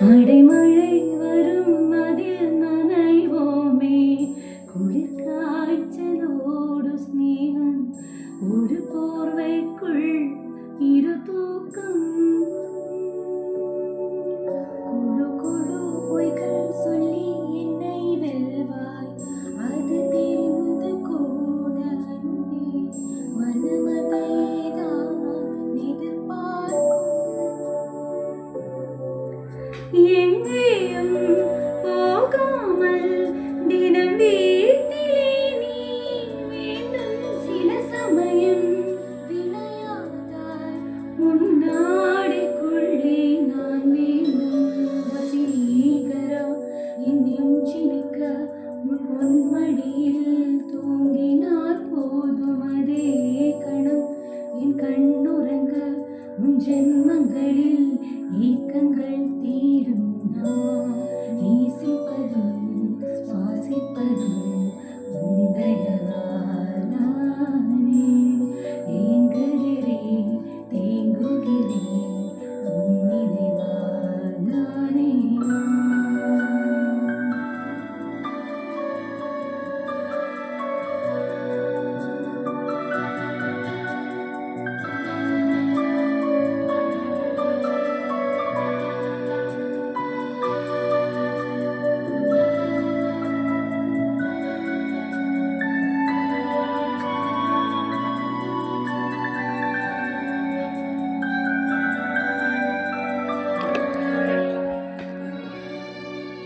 அடைமழை வரும் அதில் நனைவோமே, குளிர் காய்ச்சலோடு ஸ்நேகம், ஒரு போர்வைக்குள் இரு தூக்கம். குழு குழு பொய்கள் சொல்லி என்னை வெல்வாய், அது தெரிந்து கூட அன்பே மனமதைதான் எதிர்பார்க்கும். எங்கேயும் போகாமல் தினம் வீட்டிலே நீ வேண்டும். சில சமயம் விளையாட்டாய் உன்னாடிக்குள்ளே நான் வேண்டும். வசீகரா என் நெஞ்சினிக்க உன் பொன்மடியில் தூங்கினார் போதும். அதே கணம் என் கண்ணுறங்க உன் ஜென்மங்களில் ஏக்கங்கள் தீரும். நான் நேசிப்பதும் சுவாசிப்பதும் உன் தயவால்.